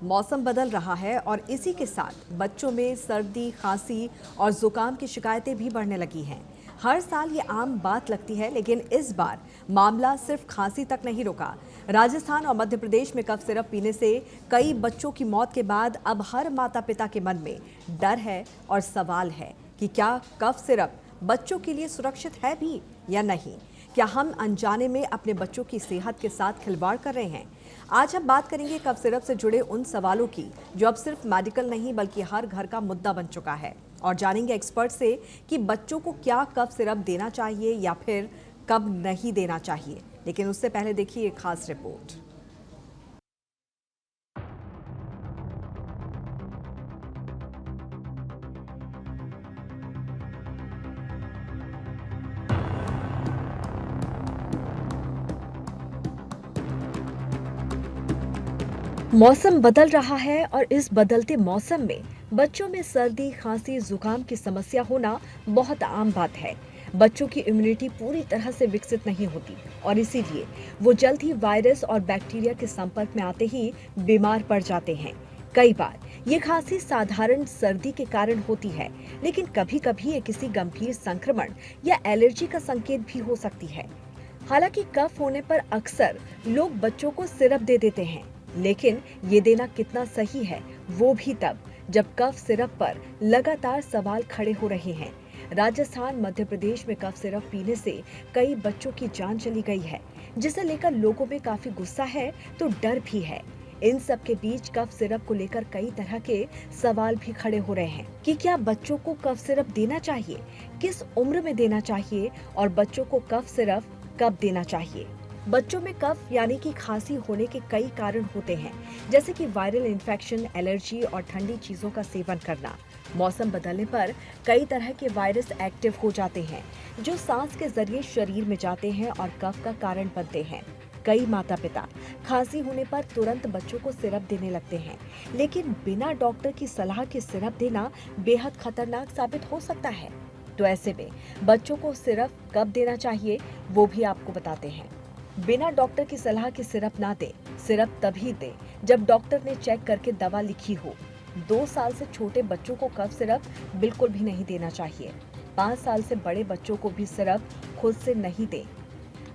मौसम बदल रहा है और इसी के साथ बच्चों में सर्दी, खांसी और जुकाम की शिकायतें भी बढ़ने लगी हैं। हर साल ये आम बात लगती है, लेकिन इस बार मामला सिर्फ खांसी तक नहीं रुका। राजस्थान और मध्य प्रदेश में कफ सिरप पीने से कई बच्चों की मौत के बाद अब हर माता पिता के मन में डर है और सवाल है कि क्या कफ सिरप बच्चों के लिए सुरक्षित है भी या नहीं। क्या हम अनजाने में अपने बच्चों की सेहत के साथ खिलवाड़ कर रहे हैं? आज हम बात करेंगे कफ सिरप से जुड़े उन सवालों की जो अब सिर्फ मेडिकल नहीं बल्कि हर घर का मुद्दा बन चुका है, और जानेंगे एक्सपर्ट से कि बच्चों को क्या कफ सिरप देना चाहिए या फिर कब नहीं देना चाहिए। लेकिन उससे पहले देखिए एक खास रिपोर्ट। मौसम बदल रहा है और इस बदलते मौसम में बच्चों में सर्दी, खांसी, जुकाम की समस्या होना बहुत आम बात है। बच्चों की इम्यूनिटी पूरी तरह से विकसित नहीं होती और इसीलिए वो जल्द ही वायरस और बैक्टीरिया के संपर्क में आते ही बीमार पड़ जाते हैं। कई बार ये खांसी साधारण सर्दी के कारण होती है, लेकिन कभी-कभी ये किसी गंभीर संक्रमण या एलर्जी का संकेत भी हो सकती है। हालांकि कफ होने पर अक्सर लोग बच्चों को सिरप दे देते हैं, लेकिन ये देना कितना सही है वो भी तब जब कफ सिरप पर लगातार सवाल खड़े हो रहे हैं। राजस्थान, मध्य प्रदेश में कफ सिरप पीने से कई बच्चों की जान चली गई है, जिसे लेकर लोगों में काफी गुस्सा है तो डर भी है। इन सब के बीच कफ सिरप को लेकर कई तरह के सवाल भी खड़े हो रहे हैं कि क्या बच्चों को कफ सिरप देना चाहिए, किस उम्र में देना चाहिए और बच्चों को कफ सिरप कब देना चाहिए। बच्चों में कफ यानी कि खांसी होने के कई कारण होते हैं, जैसे कि वायरल इन्फेक्शन, एलर्जी और ठंडी चीजों का सेवन करना। मौसम बदलने पर कई तरह के वायरस एक्टिव हो जाते हैं, जो सांस के जरिए शरीर में जाते हैं और कफ का कारण बनते हैं। कई माता पिता खांसी होने पर तुरंत बच्चों को सिरप देने लगते हैं, लेकिन बिना डॉक्टर की सलाह के सिरप देना बेहद खतरनाक साबित हो सकता है। तो ऐसे में बच्चों को सिरप कब देना चाहिए वो भी आपको बताते हैं। बिना डॉक्टर की सलाह के सिरप ना दे। सिरप तभी दे जब डॉक्टर ने चेक करके दवा लिखी हो। 2 साल से छोटे बच्चों को कफ सिरप बिल्कुल भी नहीं देना चाहिए। 5 साल से बड़े बच्चों को भी सिरप खुद से नहीं दें।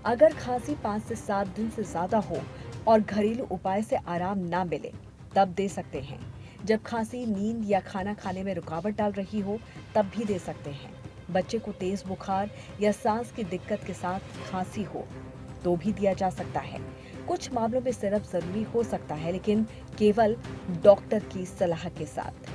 अगर खांसी 5 से 7 दिन से ज्यादा हो और घरेलू उपाय से आराम ना मिले तब दे सकते हैं। जब खांसी, नींद या खाना खाने में रुकावट डाल रही हो तब भी दे सकते हैं। बच्चे को तेज बुखार या सांस की दिक्कत के साथ खांसी हो तो भी दिया जा सकता है। कुछ मामलों में सिरप जरूरी हो सकता है, लेकिन केवल डॉक्टर की सलाह के साथ।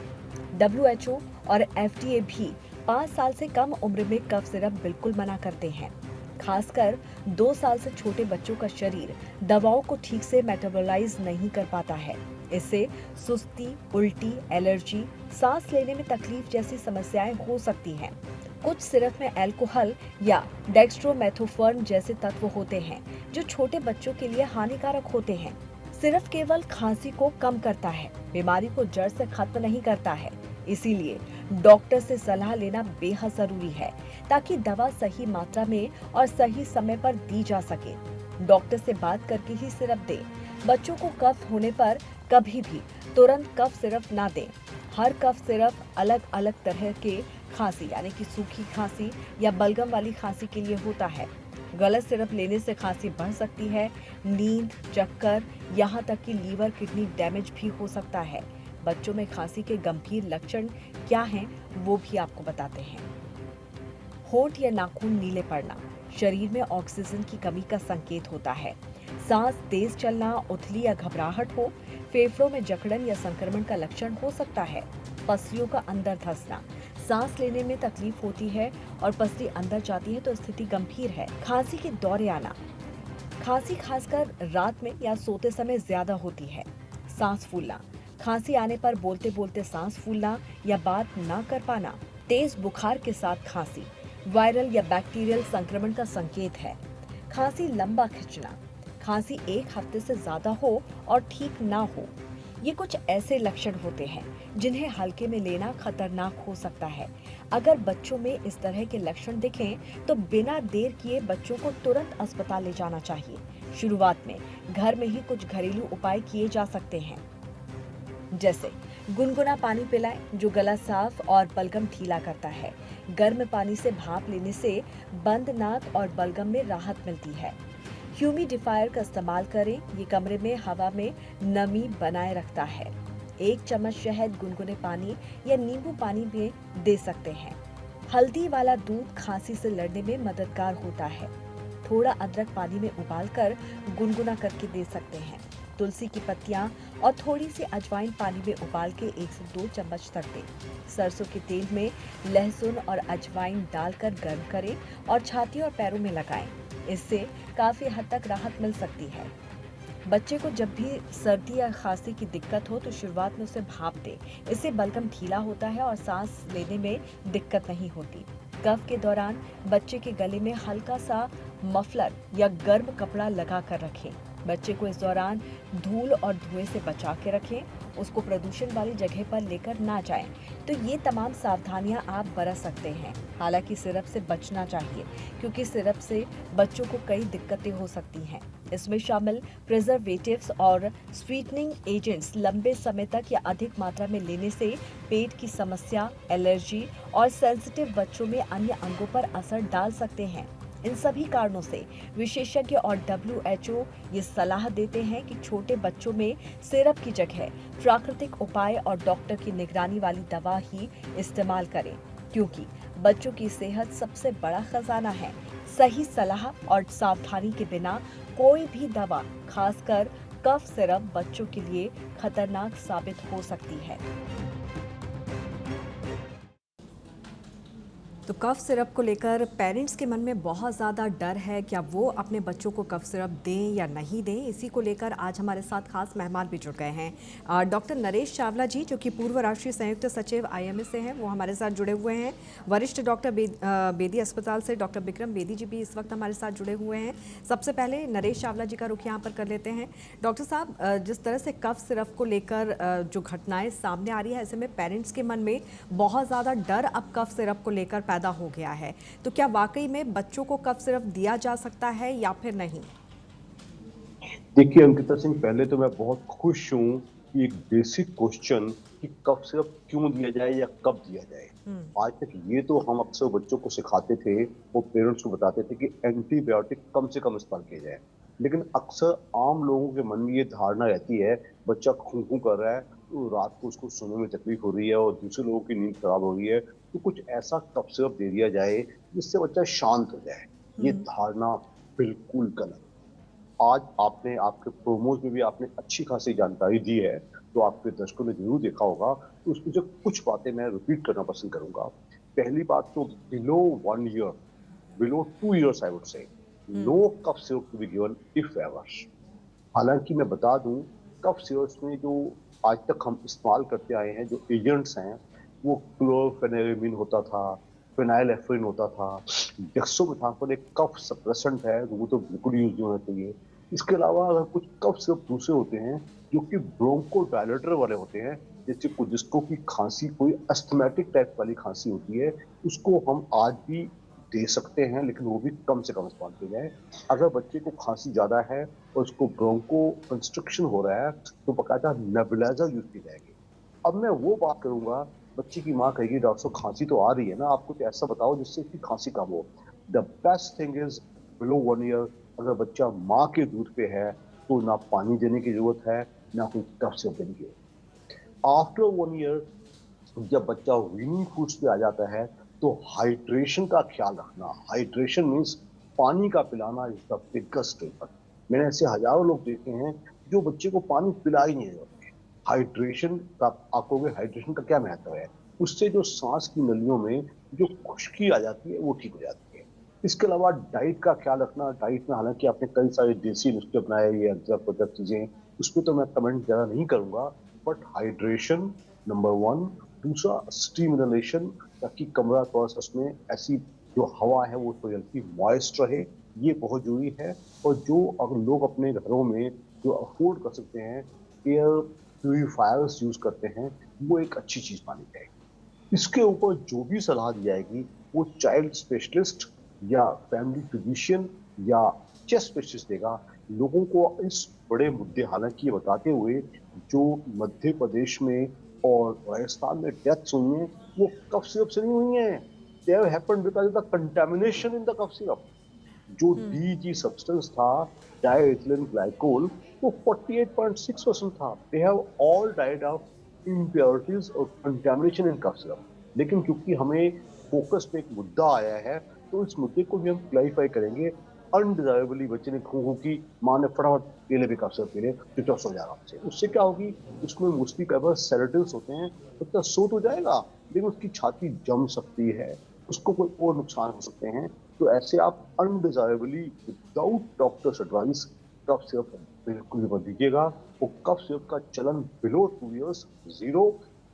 WHO और FDA भी 5 साल से कम उम्र में कफ सिरप बिल्कुल मना करते हैं। खासकर 2 साल से छोटे बच्चों का शरीर दवाओं को ठीक से मेटाबोलाइज नहीं कर पाता है। इससे सुस्ती, उल्टी, एलर्जी, सांस लेने में तकलीफ जैसी समस्याएं हो सकती हैं। कुछ सिरप में अल्कोहल या डेक्स्ट्रोमेथोफर्न जैसे तत्व होते हैं, जो छोटे बच्चों के लिए हानिकारक होते हैं। सिरप केवल खांसी को कम करता है, बीमारी को जड़ से खत्म नहीं करता है। इसीलिए डॉक्टर से सलाह लेना बेहद जरूरी है, ताकि दवा सही मात्रा में और सही समय पर दी जा सके। डॉक्टर से बात करके ही सिरप दें। बच्चों को कफ होने पर कभी भी तुरंत कफ सिरप ना दें। हर कफ सिरप अलग अलग तरह के खांसी यानी कि सूखी खांसी या बलगम वाली खांसी के लिए होता है। गलत सिरप लेने से खांसी बढ़ सकती है, नींद, चक्कर, यहाँ तक कि लीवर, किडनी डैमेज भी हो सकता है। बच्चों में खांसी के गंभीर लक्षण क्या हैं वो भी आपको बताते हैं। होंठ या नाखून नीले पड़ना शरीर में ऑक्सीजन की कमी का संकेत होता है। सांस तेज चलना, उथली या घबराहट हो, फेफड़ों में जकड़न या संक्रमण का लक्षण हो सकता है। पसलियों का अंदर धंसना, सांस लेने में तकलीफ होती है और पसली अंदर जाती है तो स्थिति गंभीर है। खांसी के दौरे आना, खांसी खासकर रात में या सोते समय ज्यादा होती है। सांस फूलना, खांसी आने पर बोलते बोलते सांस फूलना या बात ना कर पाना। तेज बुखार के साथ खांसी वायरल या बैक्टीरियल संक्रमण का संकेत है। खांसी लंबा खिंचना, खांसी 1 हफ्ते से ज्यादा हो और ठीक ना हो। ये कुछ ऐसे लक्षण होते हैं जिन्हें हल्के में लेना खतरनाक हो सकता है। अगर बच्चों में इस तरह के लक्षण दिखें तो बिना देर किए बच्चों को तुरंत अस्पताल ले जाना चाहिए। शुरुआत में घर में ही कुछ घरेलू उपाय किए जा सकते हैं। जैसे गुनगुना पानी पिलाएं जो गला साफ और बलगम ढीला करता है। गर्म पानी से भाप लेने से बंद नाक और बलगम में राहत मिलती है। ह्यूमिडिफायर का इस्तेमाल करें, ये कमरे में हवा में नमी बनाए रखता है। 1 चम्मच शहद गुनगुने पानी या नींबू पानी में दे सकते हैं। हल्दी वाला दूध खांसी से लड़ने में मददगार होता है। थोड़ा अदरक पानी में उबालकर गुनगुना करके दे सकते हैं। तुलसी की पत्तियां और थोड़ी सी अजवाइन पानी में उबाल के 1 से 2 चम्मच तक दें। सरसों के तेल में लहसुन और अजवाइन डालकर गर्म करें और छाती और पैरों में लगाएं। इससे काफी हद तक राहत मिल सकती है। बच्चे को जब भी सर्दी या खांसी की दिक्कत हो तो शुरुआत में उसे भाप दें। इससे बलगम ढीला होता है और सांस लेने में दिक्कत नहीं होती। कफ के दौरान बच्चे के गले में हल्का सा मफलर या गर्म कपड़ा लगा कर रखें। बच्चे को इस दौरान धूल और धुएं से बचा के रखें। उसको प्रदूषण वाली जगह पर लेकर ना जाएं। तो ये तमाम सावधानियां आप बरत सकते हैं। हालांकि सिरप से बचना चाहिए क्योंकि सिरप से बच्चों को कई दिक्कतें हो सकती हैं। इसमें शामिल प्रिजर्वेटिव्स और स्वीटनिंग एजेंट्स लंबे समय तक या अधिक मात्रा में लेने से पेट की समस्या, एलर्जी और सेंसिटिव बच्चों में अन्य अंगों पर असर डाल सकते हैं। इन सभी कारणों से विशेषज्ञ और WHO ये सलाह देते हैं कि छोटे बच्चों में सिरप की जगह प्राकृतिक उपाय और डॉक्टर की निगरानी वाली दवा ही इस्तेमाल करें, क्योंकि बच्चों की सेहत सबसे बड़ा खजाना है। सही सलाह और सावधानी के बिना कोई भी दवा, खासकर कफ सिरप, बच्चों के लिए खतरनाक साबित हो सकती है। तो कफ सिरप को लेकर पेरेंट्स के मन में बहुत ज़्यादा डर है, क्या वो अपने बच्चों को कफ सिरप दें या नहीं दें। इसी को लेकर आज हमारे साथ खास मेहमान भी जुड़ गए हैं। डॉक्टर नरेश चावला जी, जो कि पूर्व राष्ट्रीय संयुक्त सचिव IMA से हैं, वो हमारे साथ जुड़े हुए हैं। वरिष्ठ डॉक्टर बेदी अस्पताल से डॉक्टर विक्रम बेदी जी भी इस वक्त हमारे साथ जुड़े हुए हैं। सबसे पहले नरेश चावला जी का रुख यहाँ पर कर लेते हैं। डॉक्टर साहब, जिस तरह से कफ सिरप को लेकर जो घटनाएं सामने आ रही है, ऐसे में पेरेंट्स के मन में बहुत ज़्यादा डर अब कफ सिरप को लेकर पैदा हो गया है। तो क्या वाकई में बच्चों को कफ सिरप दिया जा सकता है या फिर नहीं? देखिए अंकिता सिंह, पहले तो मैं बहुत खुश हूं कि एक बेसिक क्वेश्चन कि कफ सिरप क्यों दिया जाए या कब दिया जाए। आज तक ये तो हम अक्सर बच्चों को सिखाते थे, वो पेरेंट्स को बताते थे कि एंटीबायोटिक कम से कम इस्तेमाल किया जाए। लेकिन अक्सर आम लोगों के मन में ये धारणा रहती है, बच्चा खूं खूं कर रहा है तो रात को उसको सोने में तकलीफ हो रही है और दूसरे लोगों की नींद खराब हो रही है, तो कुछ ऐसा कफ सिरप दे दिया जाए जिससे बच्चा शांत हो जाए। ये धारणा बिल्कुल गलत। आज आपने आपके प्रोमोज में भी आपने अच्छी खासी जानकारी दी है, तो आपके दर्शकों ने जरूर देखा होगा। तो उसमें जो कुछ बातें मैं रिपीट करना पसंद करूंगा। पहली बात तो below 1 year, below 2 years I would say no cough syrup to be given if ever. हालांकि मैं बता दूं, कफ सिरप्स में जो आज तक हम इस्तेमाल करते आए हैं जो एजेंट्स हैं, वो क्लोरफेनेरेमिन होता था, फिनाइल होता था, डेक्सोमेथासोन एक कफ सप्रेसेंट है, तो वो तो बिल्कुल यूज नहीं होना चाहिए। इसके अलावा अगर कुछ कफ सिरप दूसरे होते हैं जो कि ब्रोंको डायलेटर वाले होते हैं, जैसे जिसको की खांसी कोई अस्थमेटिक टाइप वाली खांसी होती है, उसको हम आज भी दे सकते हैं, लेकिन वो भी कम से कम इस्तेमाल किया जाए। अगर बच्चे को खांसी ज्यादा है और उसको ब्रोंको कंस्ट्रक्शन हो रहा है, तो बकायदा नेबुलाइजर यूज की जाएगी। अब मैं वो बात करूंगा, बच्चे की माँ कहेगी डॉक्टर साहब खांसी तो आ रही है ना, आप कुछ ऐसा बताओ जिससे उसकी खांसी कम हो। The best thing is below 1 year, अगर बच्चा माँ के दूध पे है तो ना पानी देने की जरूरत है, ना कोई कफ सिरप देने की जरूरत है। आफ्टर 1 ईयर जब बच्चा वीनिंग फूड्स पे आ जाता है, तो हाइड्रेशन का ख्याल रखना। हाइड्रेशन मीन्स पानी का पिलाना इज द बिगेस्ट टेपर। मैंने ऐसे हजारों लोग देखे हैं जो बच्चे को पानी पिला ही नहीं होते। हाइड्रेशन का, आप कहोगे हाइड्रेशन का क्या महत्व है? उससे जो सांस की नलियों में जो खुश्की आ जाती है वो ठीक हो जाती है। इसके अलावा डाइट का ख्याल रखना। डाइट में हालांकि आपने कई सारे देसी नुस्खे अपनाए, ये अदरक वदरक चीजें, उस पर तो मैं कमेंट ज्यादा नहीं करूंगा। But hydration number 1। दूसरा स्टीम इनहेलेशन, ताकि कमरा थोड़ा सा उसमें ऐसी जो हवा है वो थोड़ी हल्की मॉइस्ट रहे, ये बहुत जरूरी है। और जो अगर लोग अपने घरों में जो अफोर्ड कर सकते हैं, एयर प्यूरिफायर्स यूज करते हैं, वो एक अच्छी चीज मानी जाएगी। इसके ऊपर जो भी सलाह दी जाएगी वो चाइल्ड स्पेशलिस्ट या फैमिली फिजिशियन या चेस्ट स्पेशलिस्ट देगा। लोगों को इस बड़े मुद्दे, हालांकि ये बताते हुए जो मध्य प्रदेश में और राजस्थान में डेथ्स हुई हैं, वो कफ सिरप से नहीं हुई हैं। They have happened because of the contamination in the cough syrup. जो डीईजी सब्सटेंस था, डाइएथिलीन ग्लाइकोल, वो 48.6% था। They have all died of impurities और कंटामिनेशन इन कफ सिरप। लेकिन क्योंकि हमें फोकस पे एक मुद्दा आया है, तो इस मुद्दे को भी हम क्लैरिफाई करेंगे। अनडिजायरेबली बच्चे ने खो की माँ ने फटाफट पी ले भी कफ सिरप पी ले, चुपचाप सो जाएगा आपसे। उससे क्या होगी, उसमें मोस्टली कई बार सेडेटिव्स होते हैं, बच्चा सो तो जाएगा लेकिन उसकी छाती जम सकती है, उसको कोई और नुकसान हो सकते हैं। तो ऐसे आप undesirably without doctor's advice cough syrup बिल्कुल भी मत दीजिएगा। वो कफ सिरप का चलन below 2 years zero,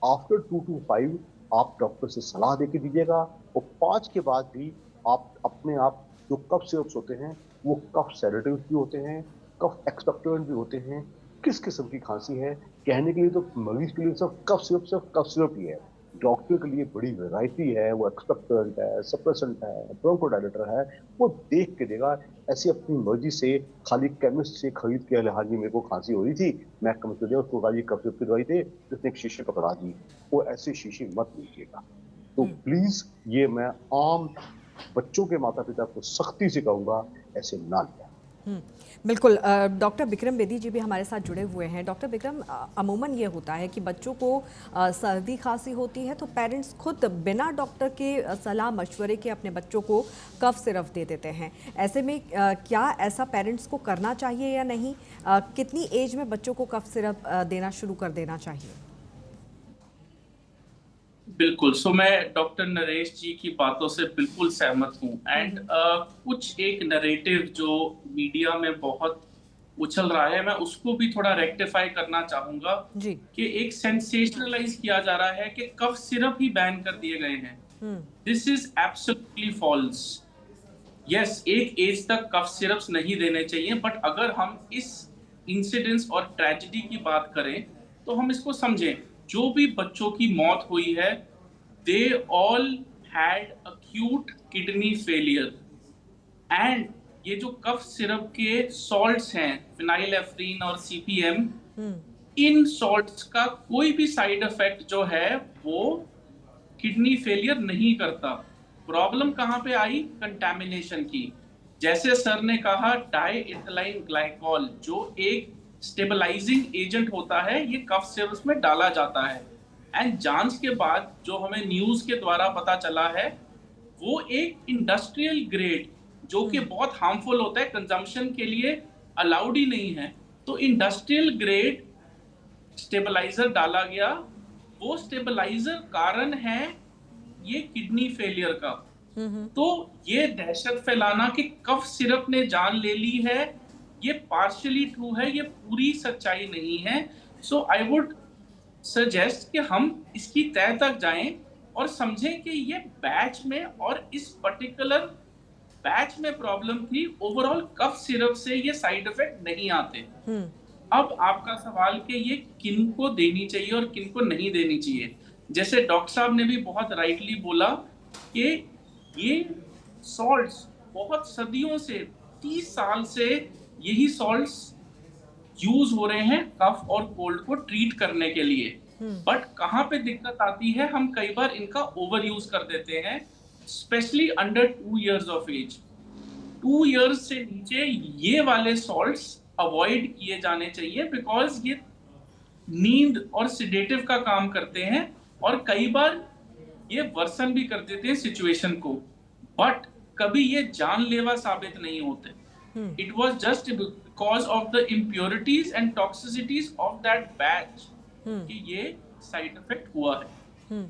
after 2 to 5 आप डॉक्टर से सलाह देके दीजिएगा। और 5 के बाद भी आप अपने आप, जो कफ सिरप्स होते हैं वो कफ सेडेटिव भी होते हैं, कफ एक्सपेक्टोरेंट भी होते हैं। किस किस्म की खांसी है कहने के लिए तो मरीज के लिए सिर्फ कफ सिरप ही है। डॉक्टर के लिए बड़ी वैरायटी है, वो एक्सपेक्टोरेंट है, सप्रेसेंट है, ब्रोंकोडायलेटर है, वो देख के देगा। ऐसी अपनी मर्जी से खाली केमिस्ट से खरीद के, हाँ जी मेरे को खांसी हो रही थी, मैं केमिस्ट को दिया, उसको कहा जी कफ सिरप की दवाई दे, उसने एक शीशे पकड़ा दी। वो ऐसी शीशी मत लीजिएगा। तो प्लीज ये मैं आम बच्चों के माता पिता को सख्ती से कहूंगा, ऐसे ना लिया। हुँ, बिल्कुल। डॉक्टर बिक्रम बेदी जी भी हमारे साथ जुड़े हुए हैं। डॉक्टर बिक्रम, अमूमन ये होता है कि बच्चों को सर्दी खांसी होती है तो पेरेंट्स खुद बिना डॉक्टर के सलाह मशवरे के अपने बच्चों को कफ सिरप दे देते हैं। ऐसे में क्या ऐसा पेरेंट्स को करना चाहिए या नहीं? कितनी एज में बच्चों को कफ सिरप देना शुरू कर देना चाहिए? बिल्कुल। मैं डॉक्टर नरेश जी की बातों से बिल्कुल सहमत हूँ। एंड कुछ एक नरेटिव जो मीडिया में बहुत उछल रहा है, मैं उसको भी थोड़ा रेक्टिफाई करना चाहूंगा जी। कि एक सेंसेशनलाइज किया जा रहा है कि कफ सिरप ही बैन कर दिए गए हैं। This is absolutely false. Yes, एक एज तक कफ सिरप्स नहीं देने चाहिए, बट अगर हम इस इंसिडेंस और ट्रेजेडी की बात करें तो हम इसको समझें। जो भी बच्चों की मौत हुई है, they all had acute kidney failure. And ये जो कफ सिरप के सॉल्ट्स हैं, फिनाइलेफ्रीन और सीपीएम, इन सॉल्ट्स का कोई भी साइड इफेक्ट जो है वो किडनी फेलियर नहीं करता। प्रॉब्लम कहां पे आई? कंटैमिनेशन की। जैसे सर ने कहा, डाइएथिलीन ग्लाइकोल जो एक स्टेबलाइजिंग एजेंट होता है, ये कफ सिरप्स में डाला जाता है। एंड जांच के बाद जो हमें न्यूज के द्वारा पता चला है, वो एक इंडस्ट्रियल ग्रेड जो कि बहुत हार्मफुल होता है, कंजम्पशन के लिए अलाउड ही नहीं है, तो इंडस्ट्रियल ग्रेड स्टेबलाइजर डाला गया। वो स्टेबलाइजर कारण है ये किडनी फेलियर का। तो ये दहशत फैलाना कि कफ सिरप ने जान ले ली है, ये पार्शियली ट्रू है, ये पूरी सच्चाई नहीं है। आई वुड सजेस्ट कि हम इसकी तह तक जाएं और समझें कि ये बैच में और इस पर्टिकुलर बैच में प्रॉब्लम थी। ओवरऑल कफ सिरप से ये साइड इफेक्ट नहीं आते। अब आपका सवाल कि ये किन को देनी चाहिए और किन को नहीं देनी चाहिए, जैसे डॉक्टर साहब ने भी बहुत राइटली बोला कि ये सॉल्ट्स बहुत सदियों से, 30 साल से यही सॉल्ट्स यूज हो रहे हैं कफ और कोल्ड को ट्रीट करने के लिए। बट कहाँ पे दिक्कत आती है, हम कई बार इनका ओवर यूज कर देते हैं, specially under 2 years of age. 2 years से नीचे ये वाले सॉल्ट्स अवॉइड किए जाने चाहिए, बिकॉज ये नींद और सिडेटिव का काम करते हैं और कई बार ये वर्सन भी कर देते हैं सिचुएशन को, बट कभी ये जानलेवा साबित नहीं होते। It was just because of the impurities and toxicities of that batch कि ये साइड इफेक्ट हुआ है।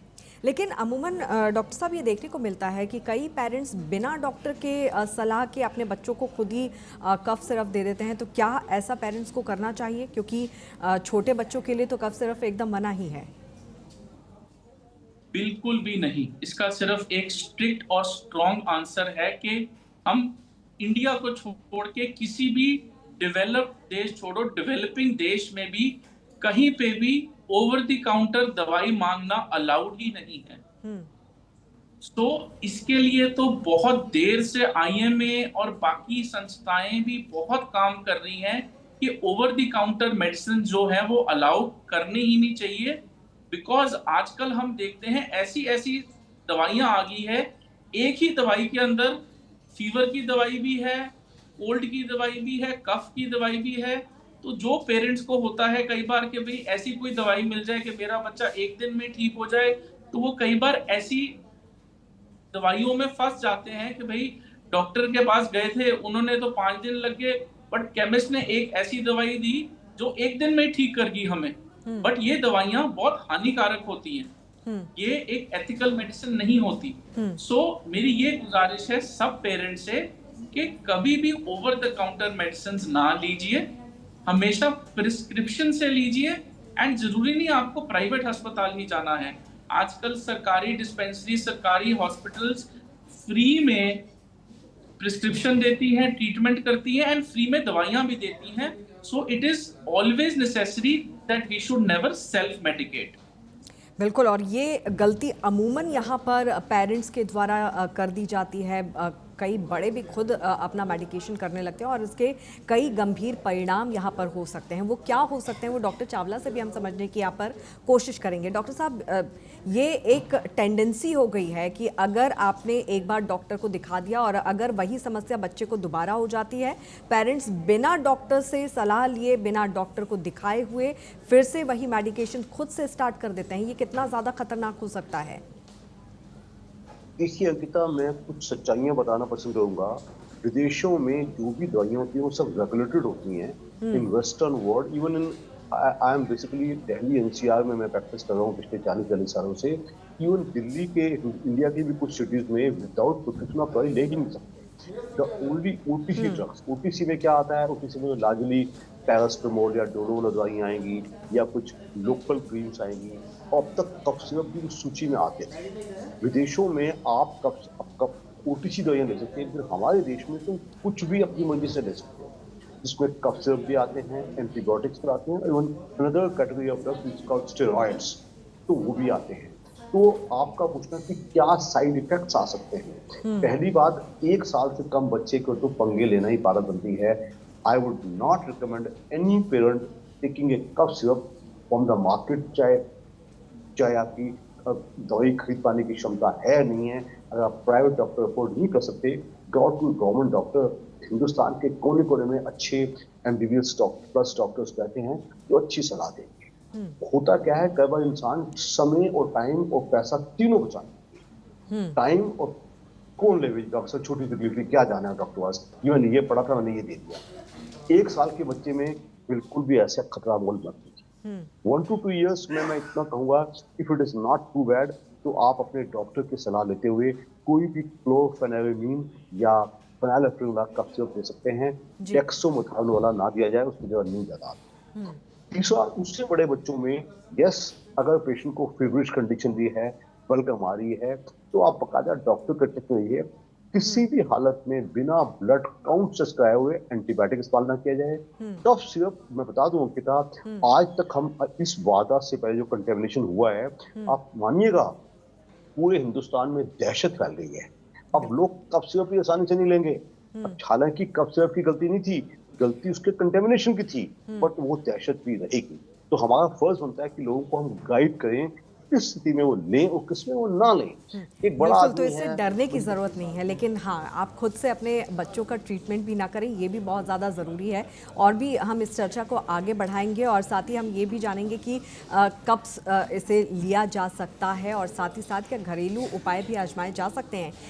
लेकिन अमूमन डॉक्टर साहब, ये देखने को मिलता है कि कई पेरेंट्स बिना डॉक्टर के सलाह के अपने बच्चों को खुद ही कफ सिरप दे देते हैं। तो क्या ऐसा पेरेंट्स को करना चाहिए? क्योंकि छोटे बच्चों के लिए तो कफ सिरप एकदम मना ही है। बिल्कुल भी नहीं। इसका सिर्फ एक स्ट्रिक्ट और स्ट्रॉन्ग आंसर है कि हम इंडिया को छोड़ के किसी भी डेवलप्ड देश छोड़ो, डेवलपिंग देश में भी कहीं पे भी ओवर द काउंटर दवाई मांगना अलाउड ही नहीं है। इसके लिए तो बहुत देर से आईएमए और बाकी संस्थाएं भी बहुत काम कर रही हैं कि ओवर द काउंटर मेडिसिन जो है वो अलाउ करनी ही नहीं चाहिए, बिकॉज आजकल हम देखते हैं ऐसी ऐसी दवाइयां आ गई है, एक ही दवाई के अंदर फीवर की दवाई भी है, कोल्ड की दवाई भी है, कफ की दवाई भी है। तो जो पेरेंट्स को होता है कई बार कि भाई ऐसी कोई दवाई मिल जाए कि मेरा बच्चा एक दिन में ठीक हो जाए, तो वो कई बार ऐसी दवाइयों में फंस जाते हैं कि भाई डॉक्टर के पास गए थे, उन्होंने तो 5 दिन लग गए, बट केमिस्ट ने एक ऐसी दवाई दी जो एक दिन में ठीक कर गई हमें। बट ये दवाइयां बहुत हानिकारक होती हैं, ये एक एथिकल मेडिसिन नहीं होती। सो मेरी ये गुजारिश है सब पेरेंट्स से कि कभी भी ओवर द काउंटर मेडिसिन ना लीजिए, हमेशा प्रिस्क्रिप्शन से लीजिए। एंड जरूरी नहीं आपको प्राइवेट अस्पताल ही जाना है, आजकल सरकारी डिस्पेंसरी, सरकारी हॉस्पिटल्स फ्री में प्रिस्क्रिप्शन देती हैं, ट्रीटमेंट करती हैं एंड फ्री में दवाइयां भी देती हैं। So it is always necessary that we should never self medicate. बिल्कुल, और ये गलती अमूमन यहाँ पर पेरेंट्स के द्वारा कर दी जाती है। कई बड़े भी खुद अपना मेडिकेशन करने लगते हैं और इसके कई गंभीर परिणाम यहाँ पर हो सकते हैं। वो क्या हो सकते हैं वो डॉक्टर चावला से भी हम समझने की यहाँ पर कोशिश करेंगे। डॉक्टर साहब, ये एक टेंडेंसी हो गई है कि अगर आपने एक बार डॉक्टर को दिखा दिया और अगर वही समस्या बच्चे को दोबारा हो जाती है, पेरेंट्स बिना डॉक्टर से सलाह लिए, बिना डॉक्टर को दिखाए हुए फिर से वही मेडिकेशन खुद से स्टार्ट कर देते हैं। ये कितना ज़्यादा खतरनाक हो सकता है? देखिए अंकिता, मैं कुछ सच्चाइयां बताना पसंद करूंगा। विदेशों में जो भी दवाइयां होती हैं वो सब रेगुलेटेड होती हैं। In western world, even in I am basically Delhi NCR में मैं प्रैक्टिस कर रहा हूँ पिछले 40 सालों से। इवन दिल्ली के, इंडिया के भी कुछ सिटीज में विदाउट प्रिस्क्रिप्शन आप दवाई ले ही नहीं सकते। The only OTC drugs, OTC में क्या आता है, ओटीसी में लार्जली पैरास्टामोल या डोलो दवाइयाँ आएंगी या कुछ लोकल क्रीम्स आएंगी। अब तक कफ सिरप भी उस सूची में आते थे। विदेशों में आप कफ ओटीसी दवाइयाँ ले सकते हैं, लेकिन हमारे देश में तुम कुछ भी अपनी मर्जी से ले सकते हो, जिसमें कफ सिरप भी आते हैं, एंटीबायोटिक्स भी आते हैं, even another category of drugs called steroids, तो वो भी आते हैं। तो आपका पूछना कि क्या साइड इफेक्ट्स आ सकते हैं। पहली बात, 1 साल से कम बच्चे को तो पंगे लेना ही पाराबंदी है। I would not recommend any parent taking a cough syrup from the market, चाहे आपकी दवाई खरीद पाने की क्षमता है नहीं है। अगर आप प्राइवेट डॉक्टर अफोर्ड नहीं कर सकते, go to government doctor. Hindustan के कोने कोने में अच्छे एमबीबीएस प्लस डॉक्टर्स बैठे हैं जो अच्छी सलाह देंगे। होता क्या है, कई बार इंसान समय और टाइम और पैसा तीनों बचाते हैं। टाइम और कौन लेगा, अक्सर छोटी तकलीफ क्या जाना है डॉक्टर पास, मैंने ये पढ़ा था, मैंने ये दे दिया। 1 साल के बच्चे में बिल्कुल भी ऐसा खतरा मोल मत लीजिए। 1 to 2 years में मैं इतना कहूंगा, if it is not too bad, तो आप अपने डॉक्टर की सलाह लेते हुए कोई भी क्लोफेनेरामीन या फेनिलएल्फानिल कफ सिरप दे सकते हैं। डेक्सोमेथासोन वाला ना दिया जाए, उसकी जगह नहीं ज्यादा। तीसरा, उससे बड़े बच्चों में यस, अगर पेशेंट को फीवरिश कंडीशन भी है, बलगम आ रही है, तो आप बकायदा डॉक्टर के टेस्ट रहिए। किसी भी हालत में बिना ब्लड काउंट से कराए हुए एंटीबायोटिक इस्तेमाल ना किया जाए। कफ सिरप, मैं बता दूं अंकिता, आज तक हम इस वारदात से पहले जो कंटेमिनेशन हुआ है, आप मानिएगा पूरे हिंदुस्तान में दहशत फैल गई है। अब लोग कफ सिरप भी आसानी से नहीं लेंगे। हालांकि कफ सिरप की गलती नहीं थी, गलती उसके कंटेमिनेशन की थी, बट वो दहशत भी रहेगी। तो हमारा फर्ज बनता है कि लोगों को हम गाइड करें किस स्थिति में वो लें और किस में वो ना लें। एक बड़ा बिल्कुल, तो इससे डरने की ज़रूरत नहीं है, लेकिन हाँ, आप खुद से अपने बच्चों का ट्रीटमेंट भी ना करें, ये भी बहुत ज़्यादा ज़रूरी है। और भी हम इस चर्चा को आगे बढ़ाएंगे और साथ ही हम ये भी जानेंगे कि कब इसे लिया जा सकता है और साथ ही साथ क्या घरेलू उपाय भी आजमाए जा सकते हैं।